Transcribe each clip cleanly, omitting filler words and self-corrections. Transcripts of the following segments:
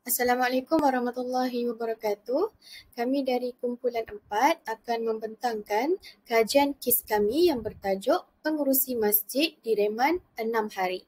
Assalamualaikum warahmatullahi wabarakatuh. Kami dari kumpulan 4 akan membentangkan kajian kes kami yang bertajuk Pengurusi Masjid direman 6 hari.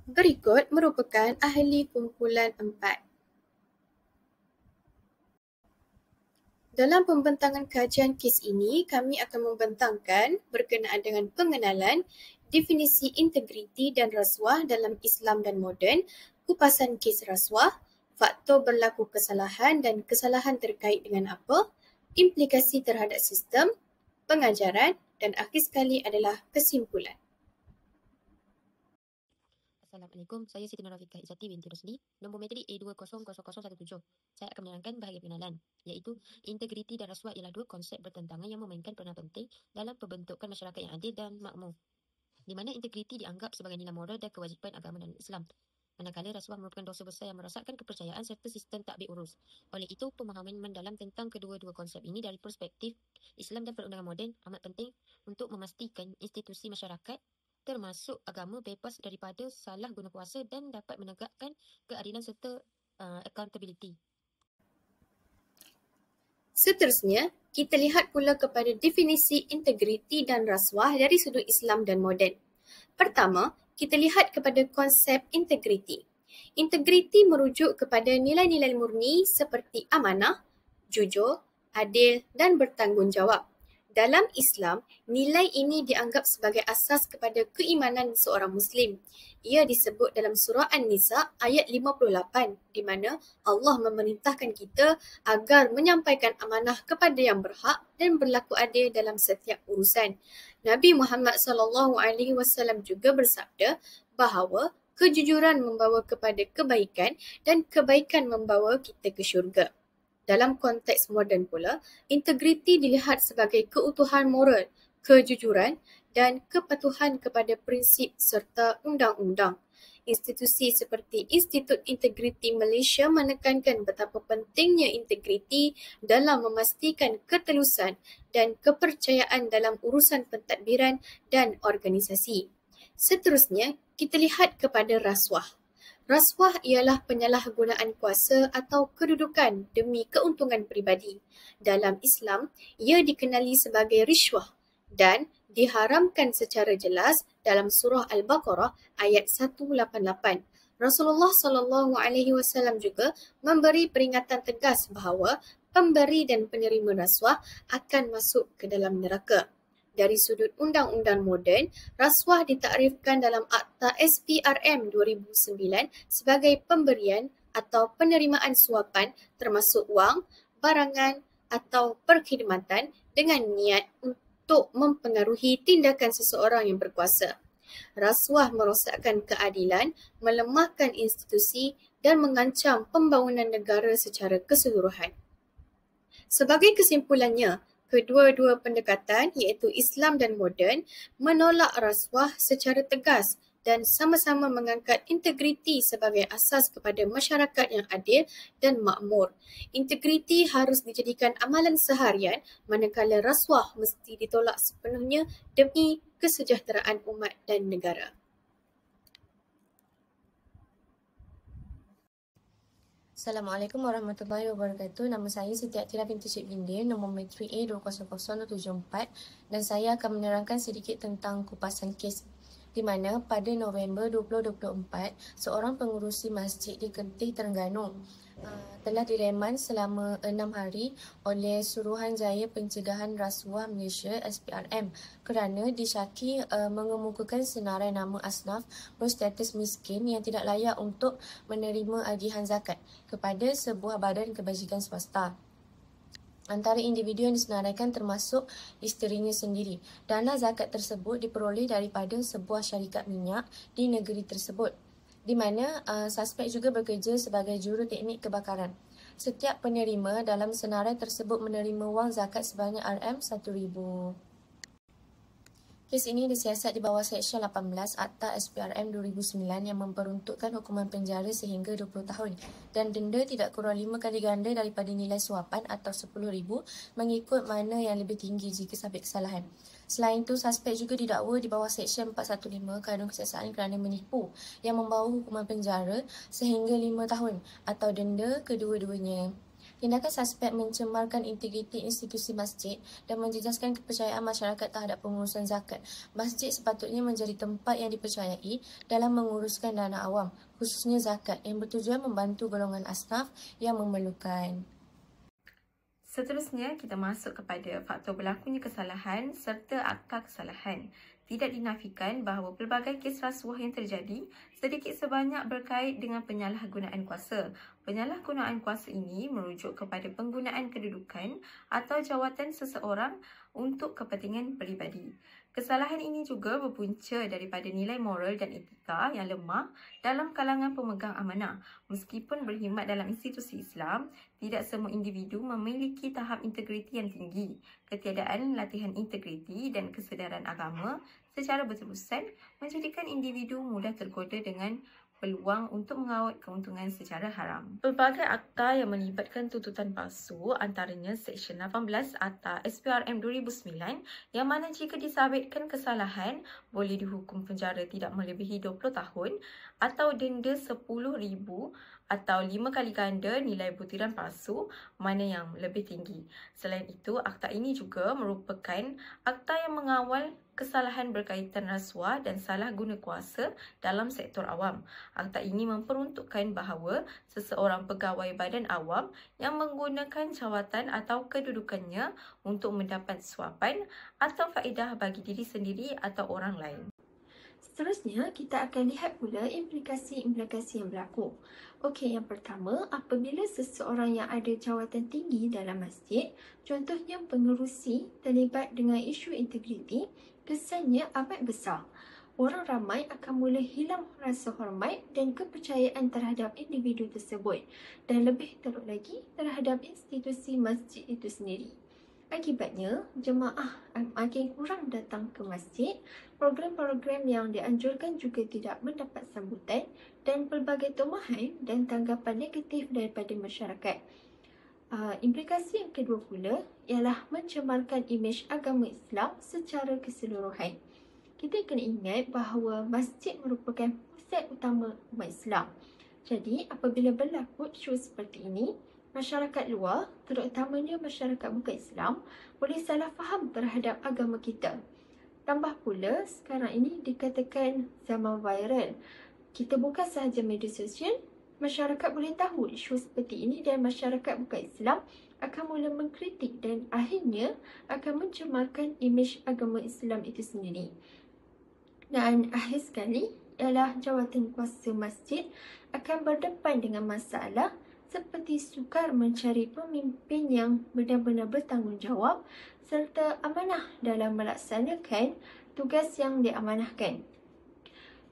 Berikut merupakan ahli kumpulan 4. Dalam pembentangan kajian kes ini, kami akan membentangkan berkenaan dengan pengenalan, definisi integriti dan rasuah dalam Islam dan moden, kupasan kes rasuah, faktor berlaku kesalahan dan kesalahan terkait dengan apa, implikasi terhadap sistem, pengajaran dan akhir sekali adalah kesimpulan. Assalamualaikum, saya Siti Nurafika Izzati binti Rosli, nombor metrik A200017. Saya akan menerangkan bahagian pengenalan, iaitu integriti dan rasuah ialah dua konsep bertentangan yang memainkan peranan penting dalam pembentukan masyarakat yang adil dan makmur, di mana integriti dianggap sebagai nilai moral dan kewajipan agama dalam Islam, manakala rasuah merupakan dosa besar yang merosakkan kepercayaan serta sistem takbir urus. Oleh itu, pemahaman mendalam tentang kedua-dua konsep ini dari perspektif Islam dan perundangan moden amat penting untuk memastikan institusi masyarakat termasuk agama bebas daripada salah guna kuasa dan dapat menegakkan keadilan serta accountability. Seterusnya, kita lihat pula kepada definisi integriti dan rasuah dari sudut Islam dan moden. Pertama, kita lihat kepada konsep integriti. Integriti merujuk kepada nilai-nilai murni seperti amanah, jujur, adil dan bertanggungjawab. Dalam Islam, nilai ini dianggap sebagai asas kepada keimanan seorang Muslim. Ia disebut dalam surah An-Nisa ayat 58 di mana Allah memerintahkan kita agar menyampaikan amanah kepada yang berhak dan berlaku adil dalam setiap urusan. Nabi Muhammad SAW juga bersabda bahawa kejujuran membawa kepada kebaikan dan kebaikan membawa kita ke syurga. Dalam konteks moden pula, integriti dilihat sebagai keutuhan moral, kejujuran dan kepatuhan kepada prinsip serta undang-undang. Institusi seperti Institut Integriti Malaysia menekankan betapa pentingnya integriti dalam memastikan ketelusan dan kepercayaan dalam urusan pentadbiran dan organisasi. Seterusnya, kita lihat kepada rasuah. Rasuah ialah penyalahgunaan kuasa atau kedudukan demi keuntungan peribadi. Dalam Islam, ia dikenali sebagai rishwah dan diharamkan secara jelas dalam surah Al-Baqarah ayat 188. Rasulullah SAW juga memberi peringatan tegas bahawa pemberi dan penerima rasuah akan masuk ke dalam neraka. Dari sudut undang-undang moden, rasuah ditakrifkan dalam Akta SPRM 2009 sebagai pemberian atau penerimaan suapan termasuk wang, barangan atau perkhidmatan dengan niat untuk mempengaruhi tindakan seseorang yang berkuasa. Rasuah merosakkan keadilan, melemahkan institusi dan mengancam pembangunan negara secara keseluruhan. Sebagai kesimpulannya, kedua-dua pendekatan iaitu Islam dan moden menolak rasuah secara tegas dan sama-sama mengangkat integriti sebagai asas kepada masyarakat yang adil dan makmur. Integriti harus dijadikan amalan seharian manakala rasuah mesti ditolak sepenuhnya demi kesejahteraan umat dan negara. Assalamualaikum warahmatullahi wabarakatuh. Nama saya Siti Atira binti Cik Bindir, nombor metrik A200074 dan saya akan menerangkan sedikit tentang kupasan kes di mana pada November 2024, seorang pengurusi masjid di Kertih, Terengganu telah direman selama 6 hari oleh Suruhanjaya Pencegahan Rasuah Malaysia SPRM kerana disyaki mengemukakan senarai nama asnaf berstatus miskin yang tidak layak untuk menerima agihan zakat kepada sebuah badan kebajikan swasta. Antara individu yang disenaraikan termasuk isterinya sendiri. Dana zakat tersebut diperoleh daripada sebuah syarikat minyak di negeri tersebut, di mana suspek juga bekerja sebagai juruteknik kebakaran. Setiap penerima dalam senarai tersebut menerima wang zakat sebanyak RM1,000. Kes ini disiasat di bawah Seksyen 18 Akta SPRM 2009 yang memperuntukkan hukuman penjara sehingga 20 tahun dan denda tidak kurang 5 kali ganda daripada nilai suapan atau RM10,000 mengikut mana yang lebih tinggi jika sabit kesalahan. Selain itu, suspek juga didakwa di bawah Seksyen 415 Kanun Keseksaan kerana menipu yang membawa hukuman penjara sehingga 5 tahun atau denda kedua-duanya. Tindakan suspek mencemarkan integriti institusi masjid dan menjejaskan kepercayaan masyarakat terhadap pengurusan zakat. Masjid sepatutnya menjadi tempat yang dipercayai dalam menguruskan dana awam, khususnya zakat, yang bertujuan membantu golongan asnaf yang memerlukan. Seterusnya, kita masuk kepada faktor berlakunya kesalahan serta akta kesalahan. Tidak dinafikan bahawa pelbagai kes rasuah yang terjadi sedikit sebanyak berkait dengan penyalahgunaan kuasa. Penyalahgunaan kuasa ini merujuk kepada penggunaan kedudukan atau jawatan seseorang untuk kepentingan peribadi. Kesalahan ini juga berpunca daripada nilai moral dan etika yang lemah dalam kalangan pemegang amanah. Meskipun berkhidmat dalam institusi Islam, tidak semua individu memiliki tahap integriti yang tinggi. Ketiadaan latihan integriti dan kesedaran agama secara berterusan menjadikan individu mudah tergoda dengan peluang untuk mengawal keuntungan secara haram. Pelbagai akta yang melibatkan tuntutan palsu, antaranya Seksyen 18 Akta SPRM 2009 yang mana jika disabitkan kesalahan boleh dihukum penjara tidak melebihi 20 tahun atau denda RM10,000 atau 5 kali ganda nilai butiran palsu, mana yang lebih tinggi. Selain itu, akta ini juga merupakan akta yang mengawal kesalahan berkaitan rasuah dan salah guna kuasa dalam sektor awam. Akta ini memperuntukkan bahawa seseorang pegawai badan awam yang menggunakan jawatan atau kedudukannya untuk mendapat suapan atau faedah bagi diri sendiri atau orang lain. Seterusnya, kita akan lihat pula implikasi-implikasi yang berlaku. Okey, yang pertama, apabila seseorang yang ada jawatan tinggi dalam masjid, contohnya pengerusi, terlibat dengan isu integriti, kesannya amat besar. Orang ramai akan mula hilang rasa hormat dan kepercayaan terhadap individu tersebut dan lebih teruk lagi terhadap institusi masjid itu sendiri. Akibatnya, jemaah makin kurang datang ke masjid, program-program yang dianjurkan juga tidak mendapat sambutan dan pelbagai tumahan dan tanggapan negatif daripada masyarakat. Implikasi yang kedua pula ialah mencemarkan imej agama Islam secara keseluruhan. Kita kena ingat bahawa masjid merupakan pusat utama umat Islam. Jadi, apabila berlaku isu seperti ini, masyarakat luar, terutamanya masyarakat bukan Islam, boleh salah faham terhadap agama kita. Tambah pula, sekarang ini dikatakan zaman viral. Kita buka sahaja media sosial, masyarakat boleh tahu isu seperti ini dan masyarakat bukan Islam akan mula mengkritik dan akhirnya akan mencemarkan imej agama Islam itu sendiri. Dan akhir sekali ialah jawatan kuasa masjid akan berdepan dengan masalah seperti sukar mencari pemimpin yang benar-benar bertanggungjawab serta amanah dalam melaksanakan tugas yang diamanahkan.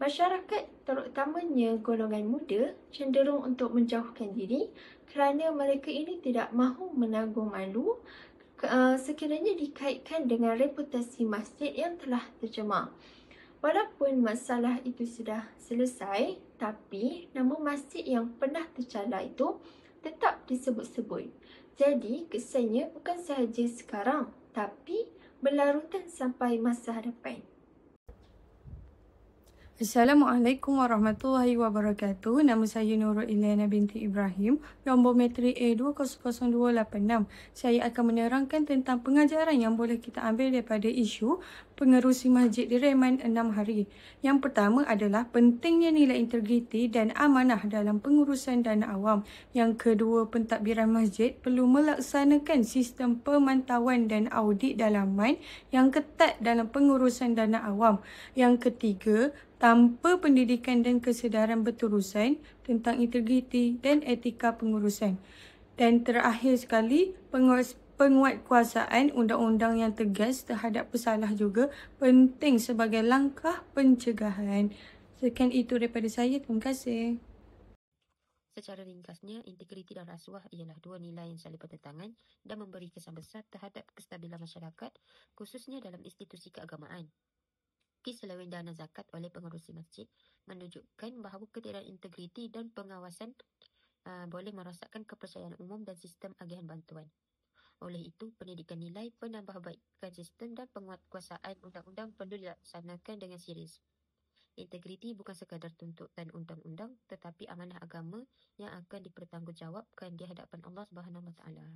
Masyarakat, terutamanya golongan muda, cenderung untuk menjauhkan diri kerana mereka ini tidak mahu menanggung malu sekiranya dikaitkan dengan reputasi masjid yang telah tercemar. Walaupun masalah itu sudah selesai, tapi nama masjid yang pernah tercela itu tetap disebut-sebut. Jadi, kesannya bukan sahaja sekarang, tapi berlarutan sampai masa hadapan. Assalamualaikum warahmatullahi wabarakatuh. Nama saya Nurul Ilyana binti Ibrahim, nombor metrik A200286. Saya akan menerangkan tentang pengajaran yang boleh kita ambil daripada isu pengerusi masjid direman 6 hari. Yang pertama adalah pentingnya nilai integriti dan amanah dalam pengurusan dana awam. Yang kedua, pentadbiran masjid perlu melaksanakan sistem pemantauan dan audit dalaman yang ketat dalam pengurusan dana awam. Yang ketiga, tanpa pendidikan dan kesedaran berterusan tentang integriti dan etika pengurusan. Dan terakhir sekali, penguatkuasaan undang-undang yang tegas terhadap pesalah juga penting sebagai langkah pencegahan. Sekian itu daripada saya. Terima kasih. Secara ringkasnya, integriti dan rasuah ialah dua nilai yang saling bertentangan dan memberi kesan besar terhadap kestabilan masyarakat, khususnya dalam institusi keagamaan. keseleweng dana zakat oleh pengerusi masjid menunjukkan bahawa ketiadaan integriti dan pengawasan boleh merosakkan kepercayaan umum dan sistem agihan bantuan. Oleh itu, pendidikan nilai, penambahbaikan sistem dan penguatkuasaan undang-undang perlu dilaksanakan dengan serius. Integriti bukan sekadar tuntutan undang-undang, tetapi amanah agama yang akan dipertanggungjawabkan di hadapan Allah Subhanahu Wa Taala.